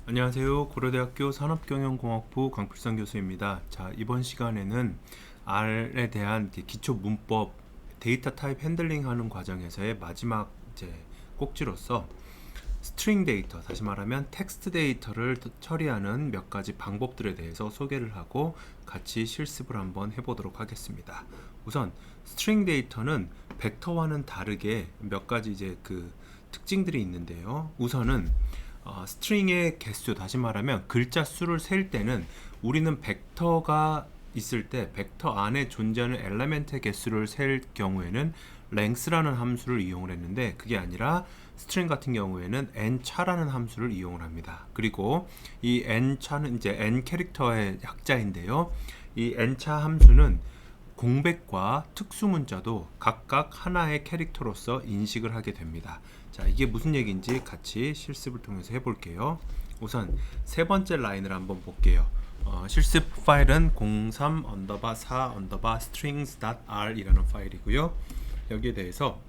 안녕하세요. 고려대학교 산업경영공학부 강필성 교수입니다. 자, 이번 시간에는 R에 대한 기초 문법, 데이터 타입 핸들링 하는 과정에서의 마지막 꼭지로서 스트링 데이터, 다시 말하면 텍스트 데이터를 처리하는 몇 가지 방법들에 대해서 소개를 하고 같이 실습을 한번 해보도록 하겠습니다. 우선 스트링 데이터는 벡터와는 다르게 몇 가지 특징들이 있는데요. 우선은 스트링의 개수, 다시 말하면 글자 수를 셀 때는 우리는 벡터가 있을 때 벡터 안에 존재하는 엘리멘트의 개수를 셀 경우에는 length라는 함수를 이용을 했는데, 그게 아니라 스트링 같은 경우에는 n차라는 함수를 이용을 합니다. 그리고 이 n차는 이제 n 캐릭터의 약자인데요. 이 n차 함수는 공백과 특수문자도 각각 하나의 캐릭터로서 인식을 하게 됩니다. 자, 이게 무슨 얘기인지 같이 실습을 통해서 해볼게요. 우선 세 번째 라인을 한번 볼게요. 실습 파일은 03_4_strings.r 이라는 파일이고요. 여기에 대해서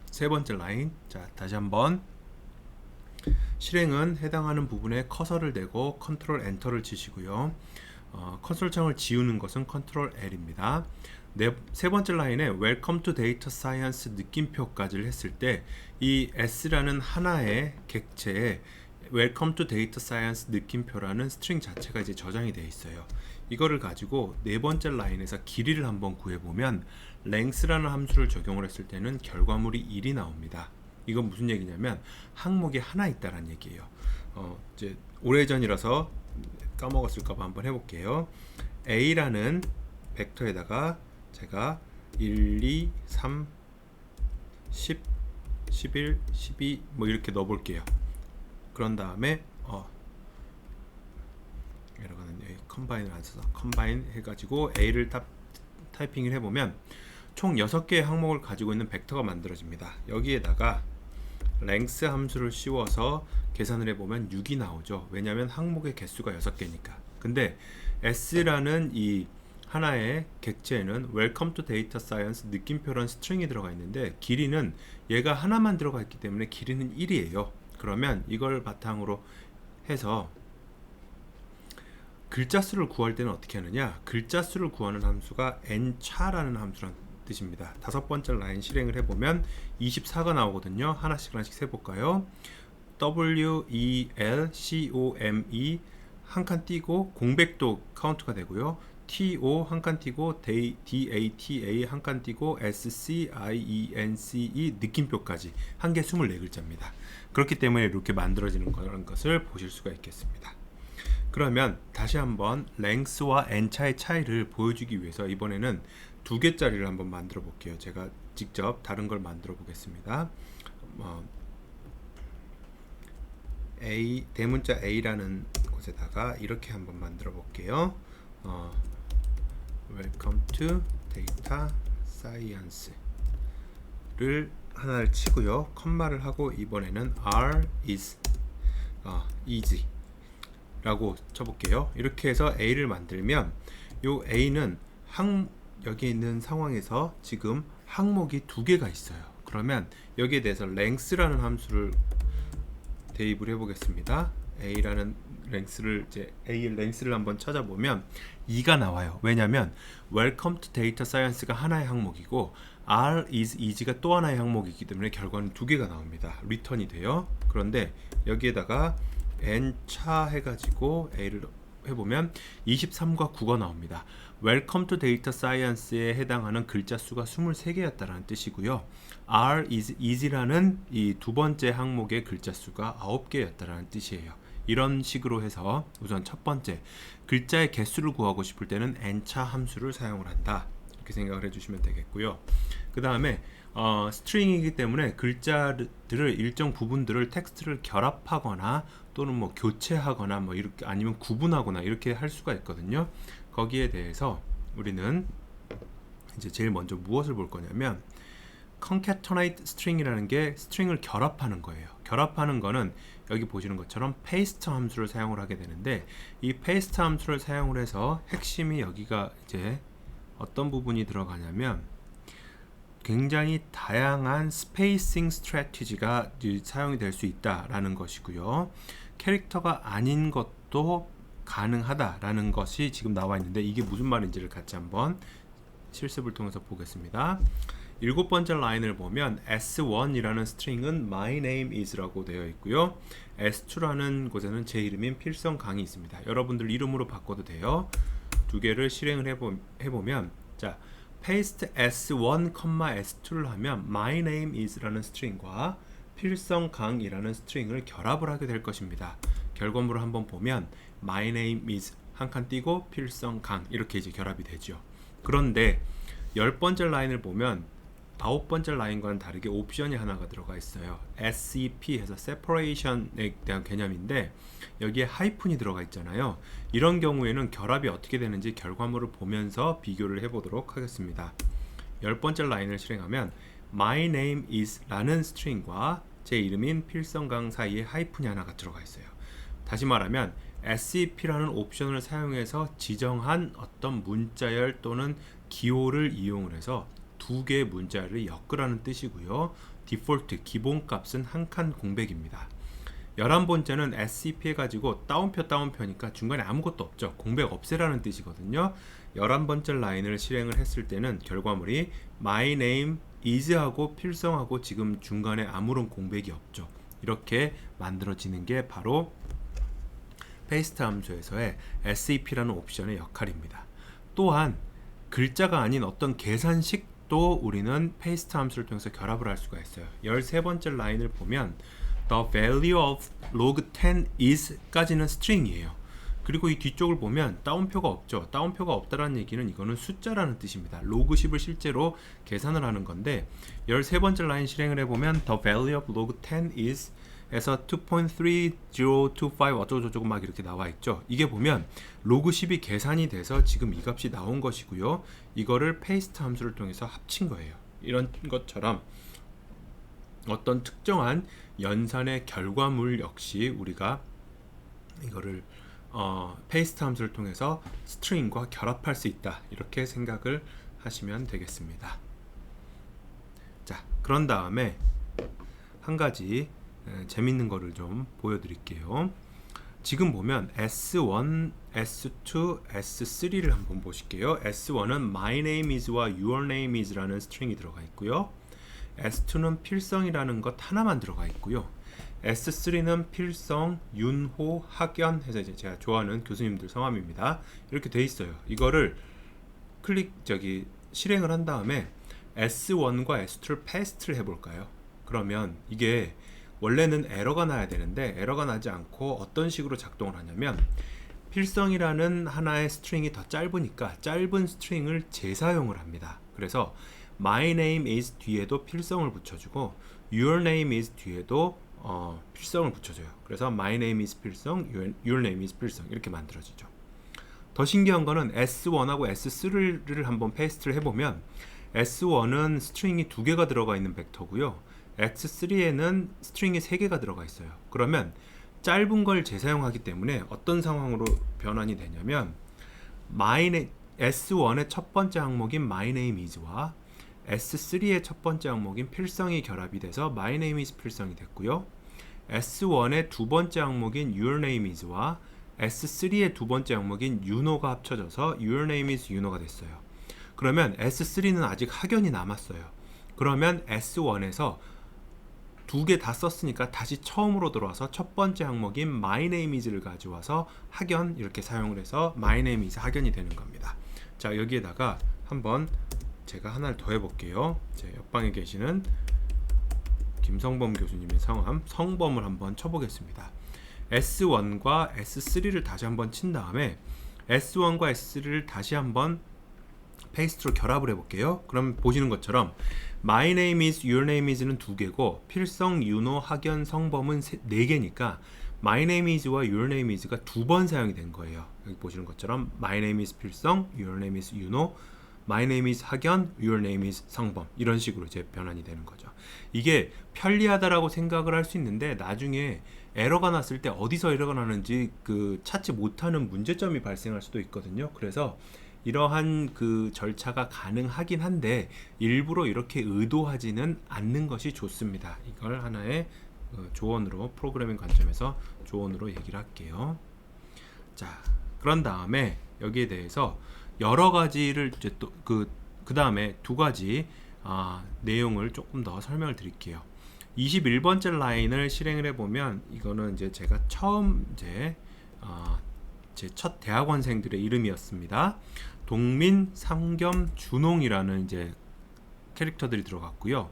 세 번째 라인, 자, 다시 한번 실행은 해당하는 부분에 커서를 대고 컨트롤 엔터를 치시고요. 컨솔 창을 지우는 것은 컨트롤 L입니다. 세 번째 라인에 Welcome to Data Science 느낌표까지를 했을 때 이 S라는 하나의 객체에 Welcome to Data Science 느낌표라는 스트링 자체가 이제 저장이 되어 있어요. 이거를 가지고 네 번째 라인에서 길이를 한번 구해보면 length라는 함수를 적용을 했을 때는 결과물이 1이 나옵니다. 이건 무슨 얘기냐면 항목이 하나 있다는 얘기예요. 이제 오래전이라서 까먹었을까봐 한번 해볼게요. A라는 벡터에다가 제가 1, 2, 3, 10, 11, 12 뭐 이렇게 넣어볼게요. 그런 다음에 여러가는 컴바인을 안 써서 컴바인 해가지고 A를 타이핑을 해보면 총 6개의 항목을 가지고 있는 벡터가 만들어집니다. 여기에다가 length 함수를 씌워서 계산을 해보면 6이 나오죠. 왜냐하면 항목의 개수가 6개니까. 근데 S라는 이 하나의 객체에는 Welcome to Data Science 느낌표라는 스트링이 들어가 있는데 길이는 얘가 하나만 들어가 있기 때문에 길이는 1이에요. 그러면 이걸 바탕으로 해서 글자 수를 구할 때는 어떻게 하느냐, 글자 수를 구하는 함수가 n차라는 함수란 뜻입니다. 다섯 번째 라인 실행을 해보면 24가 나오거든요. 하나씩 세볼까요? W, E, L, C, O, M, E 한 칸 띄고 공백도 카운트가 되고요. T, O 한 칸 띄고 D, A, T, A 한 칸 띄고 S, C, I, E, N, C, E 느낌표까지 한 개 24글자입니다. 그렇기 때문에 이렇게 만들어지는 것을 보실 수가 있겠습니다. 그러면 다시 한번 length와 n차의 차이를 보여주기 위해서 이번에는 2개짜리를 한번 만들어 볼게요. 제가 직접 다른 걸 만들어 보겠습니다. 대문자 A라는 곳에다가 이렇게 한번 만들어 볼게요. Welcome to Data Science를 하나를 치고요. 컴마를 하고 이번에는 R is easy 라고 쳐볼게요. 이렇게 해서 A를 만들면 요 A는 여기 있는 상황에서 지금 항목이 2개가 있어요. 그러면 여기에 대해서 length라는 함수를 대입을 해보겠습니다. A라는 length를 A의 length를 한번 찾아보면 2가 나와요. 왜냐하면 Welcome to Data Science가 하나의 항목이고 R is easy가 또 하나의 항목이기 때문에 결과는 2개가 나옵니다. 리턴이 돼요. 그런데 여기에다가 n차 해가지고 A를 해보면 23과 9가 나옵니다. Welcome to Data Science에 해당하는 글자 수가 23개였다는 뜻이고요. R is easy라는 이 두 번째 항목의 글자 수가 9개였다는 뜻이에요. 이런 식으로 해서 우선 첫 번째, 글자의 개수를 구하고 싶을 때는 n차 함수를 사용을 한다. 이렇게 생각을 해주시면 되겠고요. 그 다음에 스트링이기 때문에 글자들을 일정 부분들을 텍스트를 결합하거나 또는 뭐 교체하거나 뭐 이렇게 아니면 구분하거나 이렇게 할 수가 있거든요. 거기에 대해서 우리는 이제 제일 먼저 무엇을 볼 거냐면 concatenate string이라는 게 스트링을 결합하는 거예요. 결합하는 거는 여기 보시는 것처럼 paste 함수를 사용을 하게 되는데 이 paste 함수를 사용을 해서 핵심이 여기가 이제 어떤 부분이 들어가냐면 굉장히 다양한 스페이싱 스트래티지가 사용이 될 수 있다라는 것이고요. 캐릭터가 아닌 것도 가능하다라는 것이 지금 나와 있는데 이게 무슨 말인지를 같이 한번 실습을 통해서 보겠습니다. 7번째 라인을 보면 S1이라는 스트링은 my name is라고 되어 있고요. S2라는 곳에는 제 이름인 필성강이 있습니다. 여러분들 이름으로 바꿔도 돼요. 두 개를 실행을 해보면 자, paste S1, S2를 하면 my name is라는 스트링과 필성강이라는 스트링을 결합을 하게 될 것입니다. 결과물을 한번 보면 my name is 한 칸 띄고 필성강 이렇게 이제 결합이 되죠. 그런데 10번째 라인을 보면 9번째 라인과는 다르게 옵션이 하나가 들어가 있어요. SEP 해서 separation에 대한 개념인데 여기에 하이픈이 들어가 있잖아요. 이런 경우에는 결합이 어떻게 되는지 결과물을 보면서 비교를 해보도록 하겠습니다. 10번째 라인을 실행하면 my name is 라는 스트링과 제 이름인 필성강 사이에 하이픈이 하나가 들어가 있어요. 다시 말하면 SEP라는 옵션을 사용해서 지정한 어떤 문자열 또는 기호를 이용을 해서 두 개의 문자를 엮으라는 뜻이고요. 디폴트 기본값은 한 칸 공백입니다. 11번째는 SCP 해가지고 따옴표니까 중간에 아무것도 없죠. 공백 없애라는 뜻이거든요. 11번째 라인을 실행을 했을 때는 결과물이 my name is 하고 필성하고 지금 중간에 아무런 공백이 없죠. 이렇게 만들어지는 게 바로 paste 함수에서의 SCP라는 옵션의 역할입니다. 또한 글자가 아닌 어떤 계산식도 우리는 paste 함수를 통해서 결합을 할 수가 있어요. 13번째 라인을 보면 the value of log 10 is 까지는 string이에요. 그리고 이 뒤쪽을 보면 따옴표가 없죠. 따옴표가 없다라는 얘기는 이거는 숫자라는 뜻입니다. log 10을 실제로 계산을 하는 건데 13번째 라인 실행을 해보면 the value of log 10 is 에서 2.3025 어쩌고저쩌고 막 이렇게 나와 있죠. 이게 보면 로그 10이 계산이 돼서 지금 이 값이 나온 것이고요. 이거를 paste 함수를 통해서 합친 거예요. 이런 것처럼 어떤 특정한 연산의 결과물 역시 우리가 이거를 paste 함수를 통해서 스트링과 결합할 수 있다. 이렇게 생각을 하시면 되겠습니다. 자, 그런 다음에 한 가지 재밌는 거를 좀 보여드릴게요. 지금 보면 S1, S2, S3를 한번 보실게요. S1은 my name is와 your name is라는 스트링이 들어가 있고요. S2는 필성이라는 것 하나만 들어가 있고요. S3는 필성, 윤호, 학연 해서 이제 제가 좋아하는 교수님들 성함입니다. 이렇게 돼 있어요. 이거를 실행을 한 다음에 S1과 S2를 paste를 해볼까요? 그러면 이게 원래는 에러가 나야 되는데 에러가 나지 않고 어떤 식으로 작동을 하냐면 필성이라는 하나의 스트링이 더 짧으니까 짧은 스트링을 재사용을 합니다. 그래서 my name is 뒤에도 필성을 붙여주고 your name is 뒤에도 필성을 붙여줘요. 그래서 my name is 필성, your name is 필성 이렇게 만들어지죠. 더 신기한 거는 S1하고 S3를 한번 페이스트를 해보면 S1은 스트링이 2개가 들어가 있는 벡터고요. X3에는 스트링이 3개가 들어가 있어요. 그러면 짧은 걸 재사용하기 때문에 어떤 상황으로 변환이 되냐면 S1의 첫 번째 항목인 my name is와 S3의 첫 번째 항목인 필성이 결합이 돼서 my name is 필성이 됐고요. S1의 두 번째 항목인 your name is와 S3의 두 번째 항목인 you know가 합쳐져서 your name is you know가 됐어요. 그러면 S3는 아직 학연이 남았어요. 그러면 S1에서 2개 다 썼으니까 다시 처음으로 들어와서 첫 번째 항목인 my name is를 가져와서 학연 이렇게 사용을 해서 my name is 학연이 되는 겁니다. 자, 여기에다가 한번 제가 하나를 더 해볼게요. 제 옆방에 계시는 김성범 교수님의 성범을 한번 쳐보겠습니다. S1과 S3를 다시 한번 친 다음에 S1과 S3를 다시 한번 페이스트로 결합을 해볼게요. 그럼 보시는 것처럼 my name is, your name is는 2개고 필성, 윤호, 학연, 성범은 4개니까 my name is와 your name is가 2번 사용이 된 거예요. 여기 보시는 것처럼 my name is 필성, your name is 윤호, my name is 학연, your name is 성범 이런 식으로 이제 변환이 되는 거죠. 이게 편리하다라고 생각을 할 수 있는데 나중에 에러가 났을 때 어디서 에러가 나는지 찾지 못하는 문제점이 발생할 수도 있거든요. 그래서 이러한 그 절차가 가능하긴 한데 일부러 이렇게 의도하지는 않는 것이 좋습니다. 이걸 하나의 조언으로, 프로그래밍 관점에서 조언으로 얘기를 할게요. 자, 그런 다음에 여기에 대해서 여러 가지를 이제 또 그 다음에 두 가지 내용을 조금 더 설명을 드릴게요. 21번째 라인을 실행을 해보면, 이거는 이제 제가 처음 제 첫 대학원생들의 이름이었습니다. 동민, 상겸, 준홍이라는 이제 캐릭터들이 들어갔고요.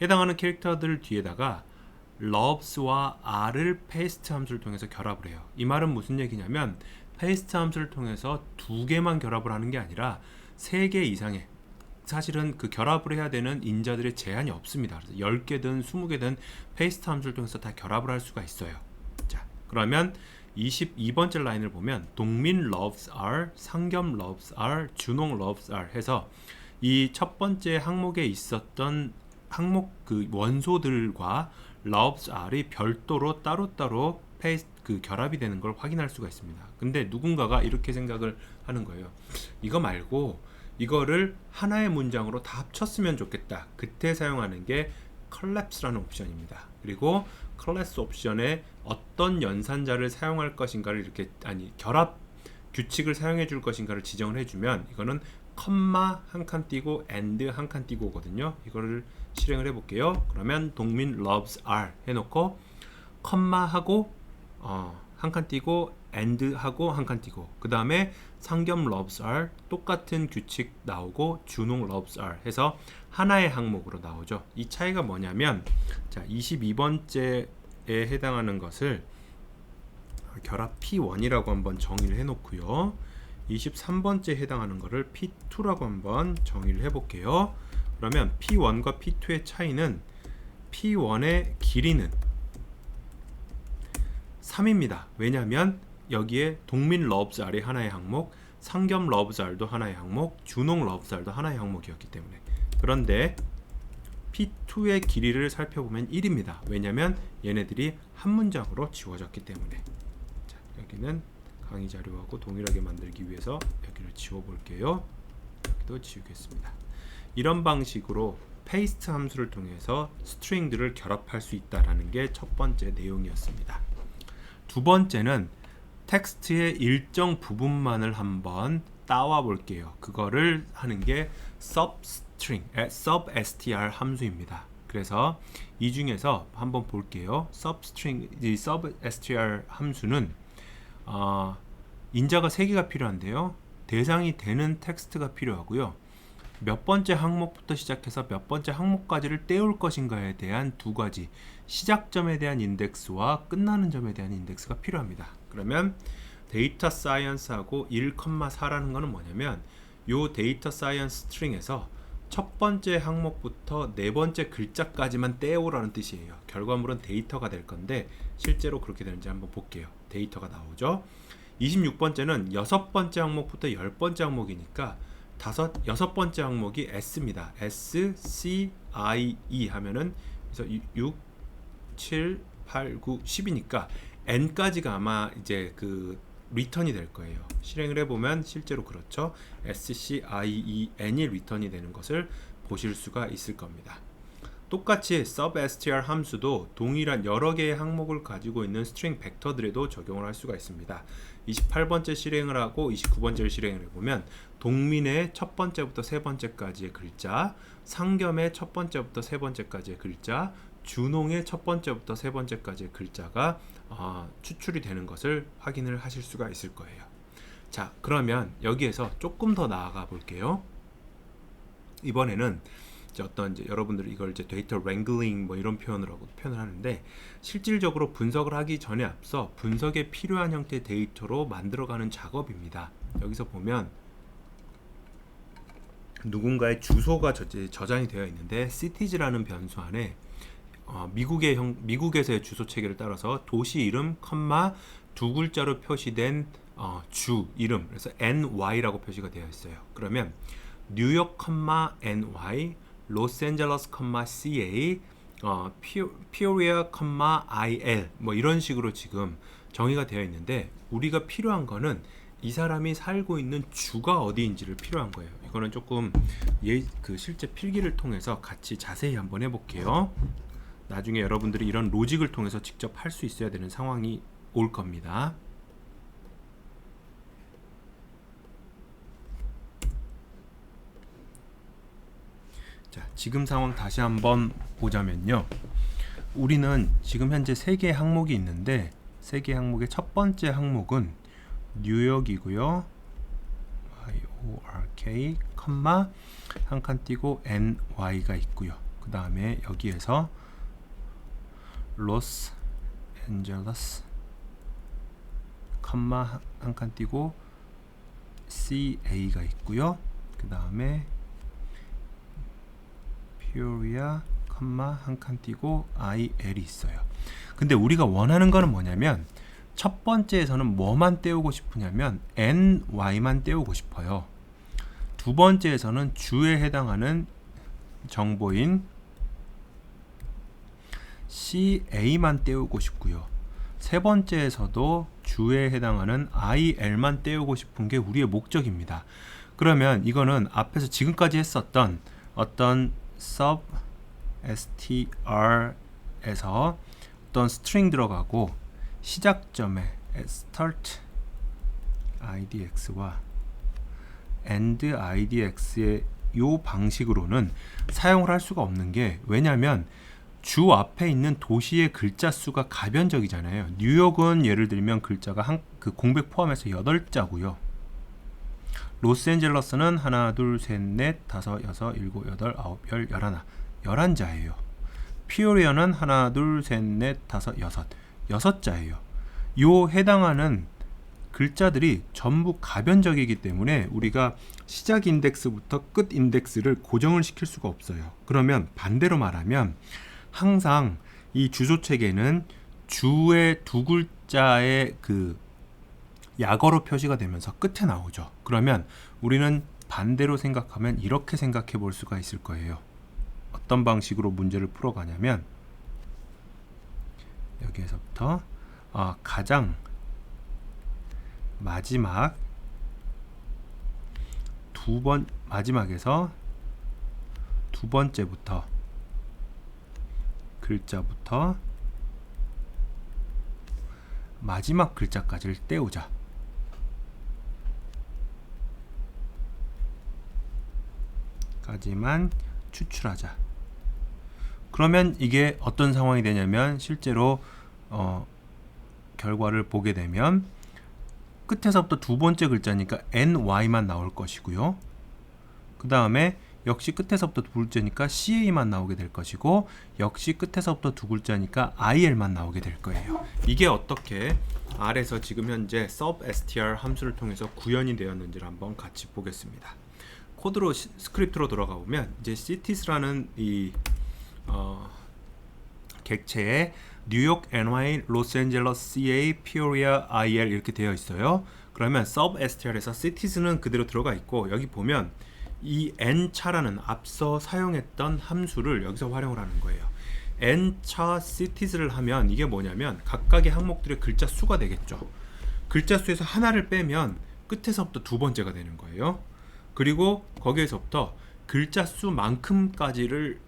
해당하는 캐릭터들 뒤에다가 loves와 are를 paste 함수를 통해서 결합을 해요. 이 말은 무슨 얘기냐면, paste 함수를 통해서 두 개만 결합을 하는 게 아니라 세 개 이상의, 사실은 그 결합을 해야 되는 인자들의 제한이 없습니다. 그래서 10개든 20개든 paste 함수를 통해서 다 결합을 할 수가 있어요. 자, 그러면 22번째 라인을 보면 동민 loves R, 상겸 loves R, 준홍 loves R 해서 이 첫 번째 항목에 있었던 항목 그 원소들과 loves R이 별도로 따로따로 그 결합이 되는 걸 확인할 수가 있습니다. 근데 누군가가 이렇게 생각을 하는 거예요. 이거 말고 이거를 하나의 문장으로 다 합쳤으면 좋겠다. 그때 사용하는 게 collapse라는 옵션입니다. 그리고 클래스 옵션에 어떤 연산자를 사용할 것인가를 이렇게, 결합 규칙을 사용해 줄 것인가를 지정을 해주면, 이거는 컴마 한 칸 띄고 and 한 칸 띄고 오거든요. 이거를 실행을 해볼게요. 그러면 동민 loves R 해놓고 컴마 하고 한 칸 띄고 and 하고 한 칸 띄고, 그 다음에 상겸 loves R 똑같은 규칙 나오고 준홍 loves R 해서 하나의 항목으로 나오죠. 이 차이가 뭐냐면, 자, 22번째에 해당하는 것을 결합 P1이라고 한번 정의를 해놓고요. 23번째에 해당하는 것을 P2라고 한번 정의를 해볼게요. 그러면 P1과 P2의 차이는, P1의 길이는 3입니다. 왜냐하면 여기에 동민 loves R이 하나의 항목, 상겸 loves R도 하나의 항목, 준홍 loves R도 하나의 항목이었기 때문에. 그런데 P2의 길이를 살펴보면 1입니다. 왜냐하면 얘네들이 한 문장으로 지워졌기 때문에. 자, 여기는 강의 자료하고 동일하게 만들기 위해서 여기를 지워볼게요. 여기도 지우겠습니다. 이런 방식으로 paste 함수를 통해서 스트링들을 결합할 수 있다는 게 첫 번째 내용이었습니다. 두 번째는 텍스트의 일정 부분만을 한번 따와 볼게요. 그거를 하는 게 substr 함수입니다. 그래서 이 중에서 한번 볼게요. substr 함수는 인자가 3개가 필요한데요. 대상이 되는 텍스트가 필요하고요. 몇 번째 항목부터 시작해서 몇 번째 항목까지를 떼올 것인가에 대한 두 가지, 시작점에 대한 인덱스와 끝나는 점에 대한 인덱스가 필요합니다. 그러면 데이터 사이언스하고 1,4라는 거는 뭐냐면, 요 데이터 사이언스 스트링에서 첫 번째 항목부터 네 번째 글자까지만 떼오라는 뜻이에요. 결과물은 데이터가 될 건데 실제로 그렇게 되는지 한번 볼게요. 데이터가 나오죠. 26번째는 여섯 번째 항목부터 10번째 항목이니까 여섯 번째 항목이 S입니다. S, C, I, E 하면은 그래서 6, 7, 8, 9, 10이니까 N까지가 아마 이제 그 리턴이 될 거예요. 실행을 해보면 실제로 그렇죠. S, C, I, E, N이 리턴이 되는 것을 보실 수가 있을 겁니다. 똑같이 substr 함수도 동일한 여러 개의 항목을 가지고 있는 스트링 벡터들에도 적용을 할 수가 있습니다. 28번째 실행을 하고 29번째를 실행을 해보면 동민의 첫 번째부터 세 번째까지의 글자, 상겸의 첫 번째부터 세 번째까지의 글자, 준홍의 첫 번째부터 세 번째까지의 글자가 추출이 되는 것을 확인을 하실 수가 있을 거예요. 자, 그러면 여기에서 조금 더 나아가 볼게요. 이번에는 이제 여러분들이 이걸 이제 데이터 랭글링 뭐 이런 표현을 하는데, 실질적으로 분석을 하기 전에 앞서 분석에 필요한 형태의 데이터로 만들어가는 작업입니다. 여기서 보면 누군가의 주소가 저장이 되어 있는데, cities라는 변수 안에 미국에서의 주소 체계를 따라서 도시 이름, 두 글자로 표시된 주 이름, 그래서 NY라고 표시가 되어 있어요. 그러면 뉴욕, NY, 로스앤젤레스, CA, 피오리아, IL 뭐 이런 식으로 지금 정의가 되어 있는데, 우리가 필요한 거는 이 사람이 살고 있는 주가 어디인지를 필요한 거예요. 이거는 조금 실제 필기를 통해서 같이 자세히 한번 해볼게요. 나중에 여러분들이 이런 로직을 통해서 직접 할 수 있어야 되는 상황이 올 겁니다. 자, 지금 상황 다시 한번 보자면요. 우리는 지금 현재 3개의 항목이 있는데 3개의 항목의 첫 번째 항목은 뉴욕이고요. YORK, 컴마 한 칸 띄고 NY가 있고요. 그 다음에 여기에서 로스앤젤레스, 컴마 한 칸 띄고 CA가 있고요. 그 다음에 피오리아, 컴마 한 칸 띄고 IL이 있어요. 근데 우리가 원하는 거는 뭐냐면 첫 번째에서는 뭐만 떼우고 싶으냐면 NY만 떼우고 싶어요. 두 번째에서는 주에 해당하는 정보인 CA만 떼우고 싶고요. 세 번째에서도 주에 해당하는 IL만 떼우고 싶은 게 우리의 목적입니다. 그러면 이거는 앞에서 지금까지 했었던 어떤 sub str에서 어떤 string 들어가고 시작점에 start idx와 end idx의 요 방식으로는 사용을 할 수가 없는 게, 왜냐면 주 앞에 있는 도시의 글자 수가 가변적이잖아요. 뉴욕은 예를 들면 글자가 그 공백 포함해서 8자고요. 로스앤젤러스는 하나, 둘, 셋, 넷, 다섯, 여섯, 일곱, 여덟, 아홉, 열, 열하나, 11자예요. 피오리아는 하나, 둘, 셋, 넷, 다섯, 여섯, 6자예요. 요 해당하는 글자들이 전부 가변적이기 때문에 우리가 시작 인덱스부터 끝 인덱스를 고정을 시킬 수가 없어요. 그러면 반대로 말하면 항상 이 주소 체계는 주의 두 글자의 그 약어로 표시가 되면서 끝에 나오죠. 그러면 우리는 반대로 생각하면 이렇게 생각해 볼 수가 있을 거예요. 어떤 방식으로 문제를 풀어가냐면 여기에서부터 가장 마지막 마지막에서 두 번째부터 글자부터 마지막 글자까지를 떼우자. 까지만 추출하자. 그러면 이게 어떤 상황이 되냐면 실제로 결과를 보게 되면 끝에서부터 두 번째 글자니까 NY만 나올 것이고요. 그 다음에 역시 끝에서부터 두 글자니까 CA만 나오게 될 것이고, 역시 끝에서부터 두 글자니까 IL만 나오게 될 거예요. 이게 어떻게 R에서 지금 현재 substr 함수를 통해서 구현이 되었는지를 한번 같이 보겠습니다. 코드로 스크립트로 돌아가 보면 이제 cities라는 이 객체에 뉴욕, NY, 로스앤젤러스, CA, 피오리아, IL 이렇게 되어 있어요. 그러면 substr에서 cities는 그대로 들어가 있고, 여기 보면 이 n차라는 앞서 사용했던 함수를 여기서 활용을 하는 거예요. n차 cities를 하면 이게 뭐냐면 각각의 항목들의 글자 수가 되겠죠. 글자 수에서 하나를 빼면 끝에서부터 두 번째가 되는 거예요. 그리고 거기에서부터 글자 수만큼까지를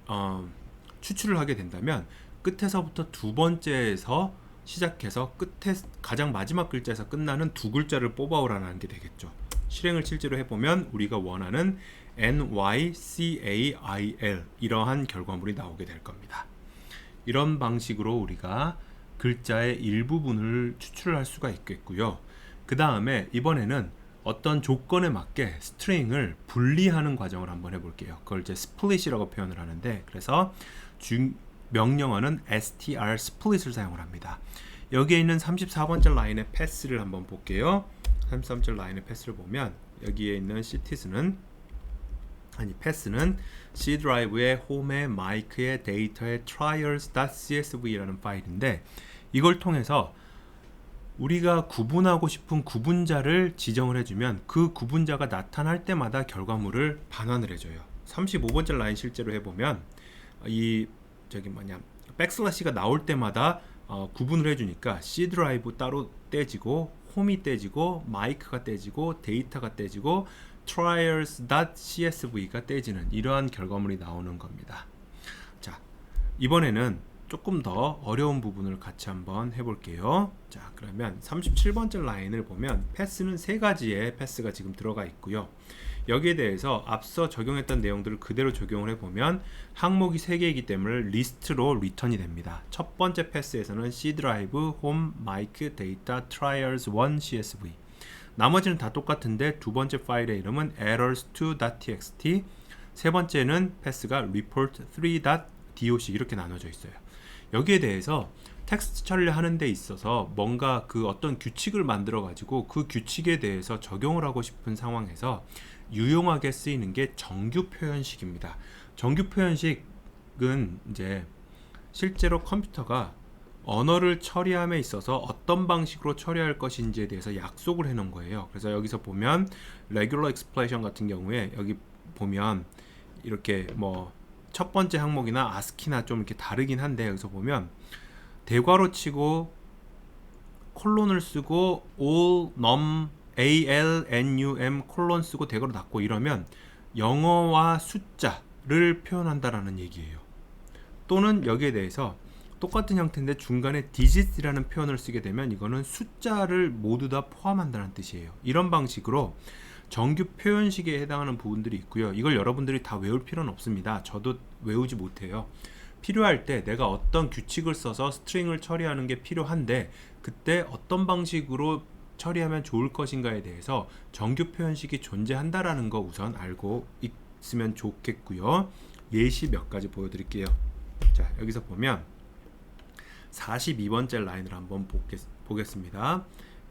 추출을 하게 된다면 끝에서부터 두 번째에서 시작해서 끝에 가장 마지막 글자에서 끝나는 두 글자를 뽑아오라는 게 되겠죠. 실행을 실제로 해보면 우리가 원하는 NYCAIL 이러한 결과물이 나오게 될 겁니다. 이런 방식으로 우리가 글자의 일부분을 추출을 할 수가 있겠고요. 그 다음에 이번에는 어떤 조건에 맞게 스트링을 분리하는 과정을 한번 해볼게요. 그걸 이제 split이라고 표현을 하는데, 그래서 명령어는 str split을 사용을 합니다. 여기에 있는 34번째 라인의 패스를 한번 볼게요. 33번째 라인의 패스를 보면 여기에 있는 패스는 C 드라이브의 홈의 마이크의 데이터의 trials.csv라는 파일인데, 이걸 통해서 우리가 구분하고 싶은 구분자를 지정을 해주면 그 구분자가 나타날 때마다 결과물을 반환을 해줘요. 35번째 라인 실제로 해보면 백슬래시가 나올 때마다 구분을 해주니까 C 드라이브 따로 떼지고 홈이 떼지고 마이크가 떼지고 데이터가 떼지고 trials.csv가 떼지는 이러한 결과물이 나오는 겁니다. 자, 이번에는 조금 더 어려운 부분을 같이 한번 해볼게요. 자, 그러면 37번째 라인을 보면 패스는 세 가지의 패스가 지금 들어가 있고요. 여기에 대해서 앞서 적용했던 내용들을 그대로 적용을 해보면 항목이 3개이기 때문에 리스트로 리턴이 됩니다. 첫 번째 패스에서는 C 드라이브, 홈, 마이크, 데이터, trials 1 CSV. 나머지는 다 똑같은데 두 번째 파일의 이름은 errors2.txt, 세 번째는 패스가 report3.doc 이렇게 나눠져 있어요. 여기에 대해서 텍스트 처리를 하는 데 있어서 뭔가 그 어떤 규칙을 만들어 가지고 그 규칙에 대해서 적용을 하고 싶은 상황에서 유용하게 쓰이는 게 정규 표현식입니다. 정규 표현식은 이제 실제로 컴퓨터가 언어를 처리함에 있어서 어떤 방식으로 처리할 것인지에 대해서 약속을 해 놓은 거예요. 그래서 여기서 보면 regular expression 같은 경우에 여기 보면 이렇게 뭐 첫 번째 항목이나 ASCII나 좀 이렇게 다르긴 한데 여기서 보면 대괄호 치고 콜론을 쓰고 all num ALNUM 콜론 쓰고 대괄호 닫고 이러면 영어와 숫자를 표현한다라는 얘기예요. 또는 여기에 대해서 똑같은 형태인데 중간에 digits이라는 표현을 쓰게 되면 이거는 숫자를 모두 다 포함한다는 뜻이에요. 이런 방식으로 정규 표현식에 해당하는 부분들이 있고요. 이걸 여러분들이 다 외울 필요는 없습니다. 저도 외우지 못해요. 필요할 때 내가 어떤 규칙을 써서 스트링을 처리하는 게 필요한데 그때 어떤 방식으로 처리하면 좋을 것인가에 대해서 정규 표현식이 존재한다라는 거 우선 알고 있으면 좋겠고요. 예시 몇 가지 보여드릴게요. 자, 여기서 보면 42번째 라인을 한번 보겠습니다.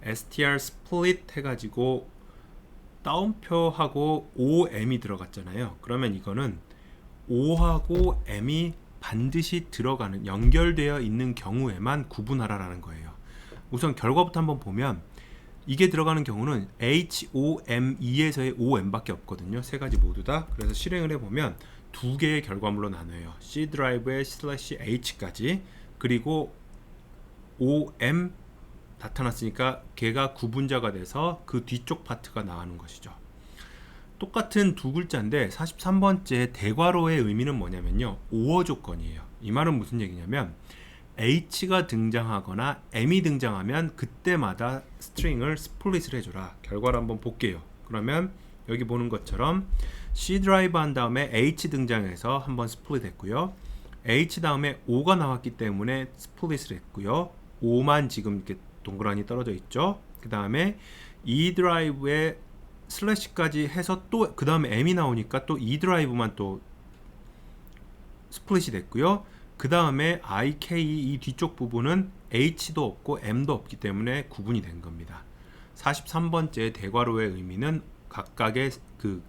str split 해가지고 따옴표하고 OM이 들어갔잖아요. 그러면 이거는 O하고 M이 반드시 들어가는 연결되어 있는 경우에만 구분하라라는 거예요. 우선 결과부터 한번 보면 이게 들어가는 경우는 HOME에서의 OM밖에 없거든요. 세 가지 모두 다. 그래서 실행을 해보면 두 개의 결과물로 나눠요. C 드라이브의 /H까지 그리고 OM 나타났으니까 걔가 구분자가 돼서 그 뒤쪽 파트가 나오는 것이죠. 똑같은 두 글자인데 43번째 대괄호의 의미는 뭐냐면요. 오어 조건이에요. 이 말은 무슨 얘기냐면 H가 등장하거나 M이 등장하면 그때마다 스트링을 스플릿을 해줘라. 결과를 한번 볼게요. 그러면 여기 보는 것처럼 C 드라이브 한 다음에 H 등장해서 한번 스플릿 했고요. H 다음에 O가 나왔기 때문에 스플릿을 했고요. O만 지금 이렇게 동그라니 떨어져 있죠. 그 다음에 E 드라이브에 슬래시까지 해서 또 그 다음에 M이 나오니까 또 E 드라이브만 또 스플릿이 됐고요. 그 다음에 IKE 이 뒤쪽 부분은 H도 없고 M도 없기 때문에 구분이 된 겁니다. 43번째 대괄호의 의미는 각각의 그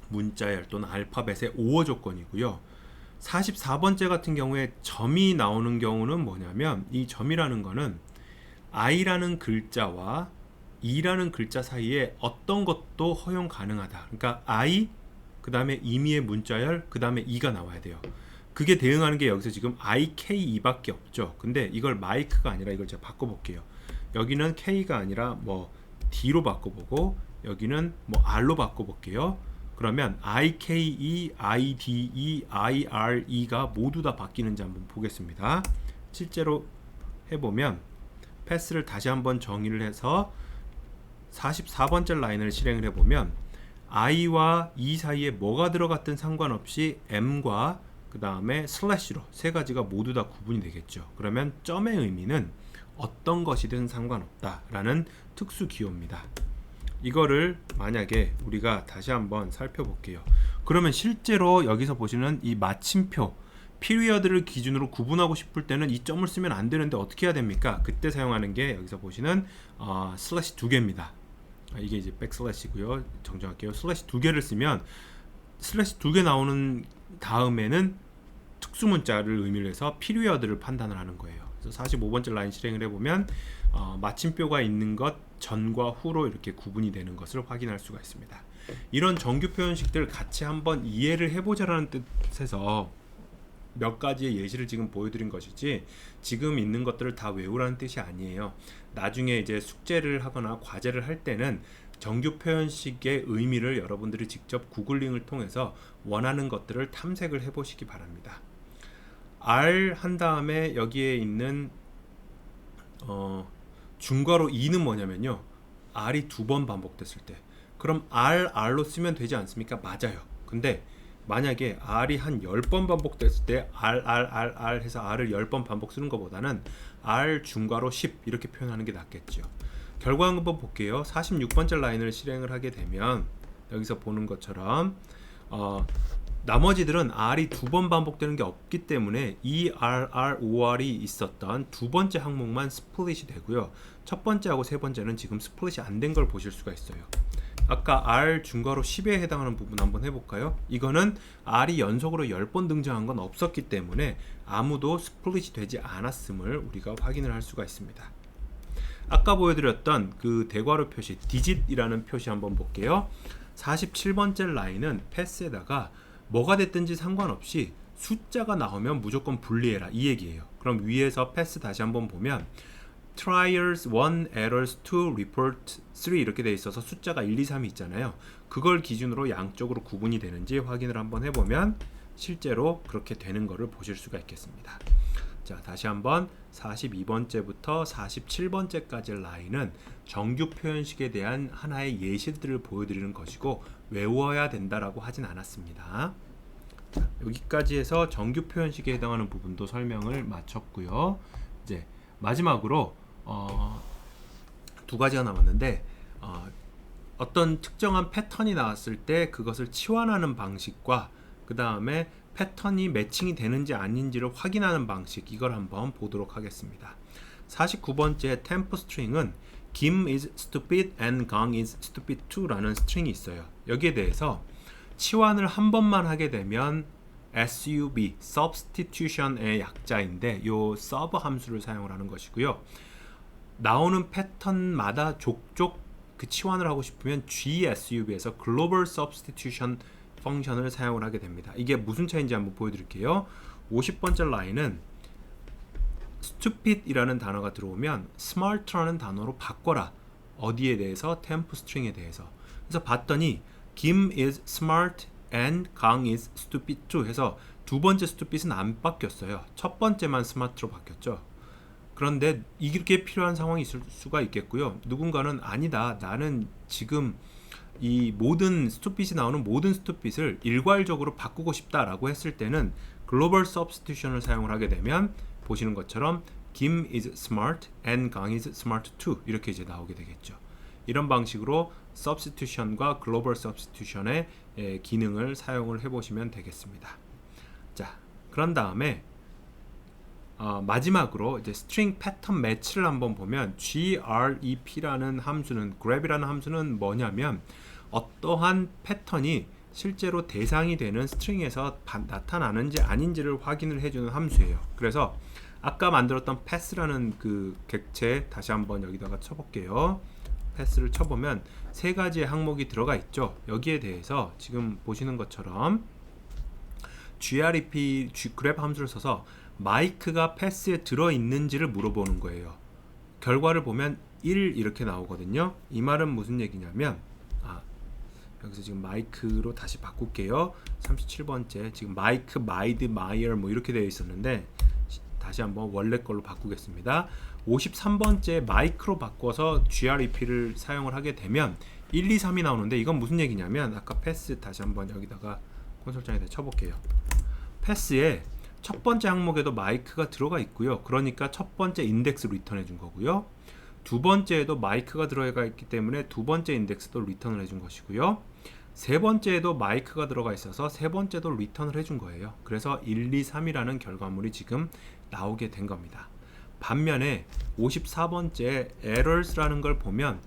문자열 또는 알파벳의 오어 조건이고요. 44번째 같은 경우에 점이 나오는 경우는 뭐냐면 이 점이라는 거는 I라는 글자와 E라는 글자 사이에 어떤 것도 허용 가능하다. 그러니까 I 그 다음에 임의의 문자열 그 다음에 E가 나와야 돼요. 그게 대응하는 게 여기서 지금 IKE밖에 없죠. 근데 이걸 마이크가 아니라 이걸 제가 바꿔볼게요. 여기는 K가 아니라 뭐 D로 바꿔보고 여기는 뭐 R로 바꿔볼게요. 그러면 IKE, IDE, IRE가 모두 다 바뀌는지 한번 보겠습니다. 실제로 해보면 패스를 다시 한번 정의를 해서 44번째 라인을 실행을 해보면 I와 E 사이에 뭐가 들어갔든 상관없이 M과 그 다음에 슬래시로 세 가지가 모두 다 구분이 되겠죠. 그러면 점의 의미는 어떤 것이든 상관없다 라는 특수 기호입니다. 이거를 만약에 우리가 다시 한번 살펴볼게요. 그러면 실제로 여기서 보시는 이 마침표 피리어드를 기준으로 구분하고 싶을 때는 이 점을 쓰면 안 되는데 어떻게 해야 됩니까? 그때 사용하는 게 여기서 보시는 슬래시 2개입니다. 이게 이제 백슬래시고요. 정정할게요. 슬래시 2개를 쓰면 슬래시 2개 나오는 다음에는 특수문자를 의미를 해서 피리어드를 판단을 하는 거예요. 그래서 45번째 라인 실행을 해보면 마침표가 있는 것 전과 후로 이렇게 구분이 되는 것을 확인할 수가 있습니다. 이런 정규 표현식들 같이 한번 이해를 해보자라는 뜻에서 몇 가지의 예시를 지금 보여드린 것이지 지금 있는 것들을 다 외우라는 뜻이 아니에요. 나중에 이제 숙제를 하거나 과제를 할 때는 정규 표현식의 의미를 여러분들이 직접 구글링을 통해서 원하는 것들을 탐색을 해보시기 바랍니다. R 한 다음에 여기에 있는 중괄호 2는 뭐냐면요, R이 두 번 반복됐을 때, 그럼 R로 쓰면 되지 않습니까? 맞아요. 근데 만약에 R이 한 10번 반복됐을 때 R 해서 R을 10번 반복 쓰는 것보다는 R 중괄호 10 이렇게 표현하는 게 낫겠죠. 결과 한번 볼게요. 46번째 라인을 실행을 하게 되면 여기서 보는 것처럼 나머지들은 R이 두 번 반복되는 게 없기 때문에 OR이 있었던 두 번째 항목만 스플릿이 되고요. 첫 번째하고 세 번째는 지금 스플릿이 안 된 걸 보실 수가 있어요. 아까 R 중괄호 10에 해당하는 부분 한번 해볼까요? 이거는 R이 연속으로 10번 등장한 건 없었기 때문에 아무도 스플릿이 되지 않았음을 우리가 확인을 할 수가 있습니다. 아까 보여드렸던 그 대괄호 표시 digit이라는 표시 한번 볼게요. 47번째 라인은 패스에다가 뭐가 됐든지 상관없이 숫자가 나오면 무조건 분리해라 이 얘기예요. 그럼 위에서 패스 다시 한번 보면 trials 1, errors 2, report 3 이렇게 돼 있어서 숫자가 1, 2, 3이 있잖아요. 그걸 기준으로 양쪽으로 구분이 되는지 확인을 한번 해보면 실제로 그렇게 되는 거를 보실 수가 있겠습니다. 자, 다시 한번 42번째부터 47번째까지 라인은 정규 표현식에 대한 하나의 예시들을 보여드리는 것이고 외워야 된다라고 하진 않았습니다. 자, 여기까지 해서 정규 표현식에 해당하는 부분도 설명을 마쳤고요. 이제 마지막으로 두 가지가 남았는데 어떤 특정한 패턴이 나왔을 때 그것을 치환하는 방식과 그 다음에 패턴이 매칭이 되는지 아닌지를 확인하는 방식, 이걸 한번 보도록 하겠습니다. 49번째 템프 스트링은 Kim is stupid and Gang is stupid too 라는 스트링이 있어요. 여기에 대해서 치환을 한 번만 하게 되면 SUB, substitution의 약자인데 요 sub 함수를 사용을 하는 것이고요. 나오는 패턴마다 족족 그 치환을 하고 싶으면 GSUB에서 Global Substitution 펑션을 사용을 하게 됩니다. 이게 무슨 차이인지 한번 보여드릴게요. 50번째 라인은 stupid이라는 단어가 들어오면 smart라는 단어로 바꿔라. 어디에 대해서? 템프 스트링에 대해서. 그래서 봤더니 Kim is smart and Gang is stupid too 해서 두 번째 stupid은 안 바뀌었어요. 첫 번째만 smart로 바뀌었죠. 그런데 이게 필요한 상황이 있을 수가 있겠고요. 누군가는 아니다, 나는 지금 이 모든 스투핏이 나오는 모든 스투핏을 일괄적으로 바꾸고 싶다라고 했을 때는 글로벌 서브스티튜션을 사용을 하게 되면 보시는 것처럼 Kim is smart and Gang is smart too 이렇게 이제 나오게 되겠죠. 이런 방식으로 substitution과 글로벌 서브스티튜션의 기능을 사용을 해보시면 되겠습니다. 자, 그런 다음에 마지막으로 이제 스트링 패턴 매치를 한번 보면 grep라는 함수는 grab이라는 함수는 뭐냐면 어떠한 패턴이 실제로 대상이 되는 스트링에서 나타나는지 아닌지를 확인을 해주는 함수예요. 그래서 아까 만들었던 pass라는 그 객체 다시 한번 여기다가 쳐볼게요. pass를 쳐보면 세 가지의 항목이 들어가 있죠. 여기에 대해서 지금 보시는 것처럼 grep 함수를 써서 마이크가 패스에 들어있는지를 물어보는 거예요. 결과를 보면 1 이렇게 나오거든요. 이 말은 무슨 얘기냐면 여기서 지금 마이크로 다시 바꿀게요. 37번째 지금 마이크, 마이드, 마이얼 뭐 이렇게 되어 있었는데 다시 한번 원래 걸로 바꾸겠습니다. 53번째 마이크로 바꿔서 grep를 사용을 하게 되면 1, 2, 3이 나오는데 이건 무슨 얘기냐면 아까 패스 다시 한번 여기다가 콘솔장에다 쳐볼게요. 패스에 첫 번째 항목에도 마이크가 들어가 있고요. 그러니까 첫 번째 인덱스 리턴해 준 거고요. 두 번째에도 마이크가 들어가 있기 때문에 두 번째 인덱스도 리턴을 해준 것이고요. 세 번째에도 마이크가 들어가 있어서 세 번째도 리턴을 해준 거예요. 그래서 1, 2, 3이라는 결과물이 지금 나오게 된 겁니다. 반면에 54번째 errors라는 걸 보면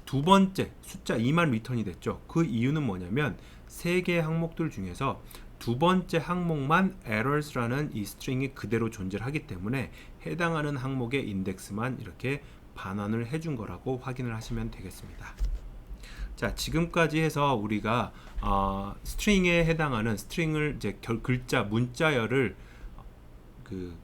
두 번째 숫자 2만 리턴이 됐죠. 그 이유는 뭐냐면 세 개의 항목들 중에서 두 번째 항목만 errors라는 이 스트링이 그대로 존재를 하기 때문에 해당하는 항목의 인덱스만 이렇게 반환을 해준 거라고 확인을 하시면 되겠습니다. 자, 지금까지 해서 우리가 스트링에 해당하는 스트링을 이제 글자 문자열을 그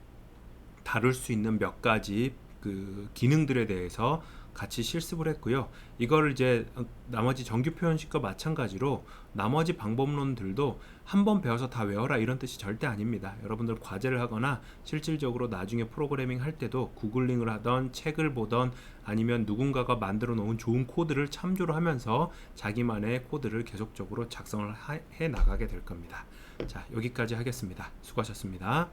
다룰 수 있는 몇 가지 그 기능들에 대해서 같이 실습을 했고요. 이걸 이제 나머지 정규 표현식과 마찬가지로 나머지 방법론들도 한 번 배워서 다 외워라 이런 뜻이 절대 아닙니다. 여러분들 과제를 하거나 실질적으로 나중에 프로그래밍 할 때도 구글링을 하던 책을 보던 아니면 누군가가 만들어 놓은 좋은 코드를 참조를 하면서 자기만의 코드를 계속적으로 작성을 해 나가게 될 겁니다. 자, 여기까지 하겠습니다. 수고하셨습니다.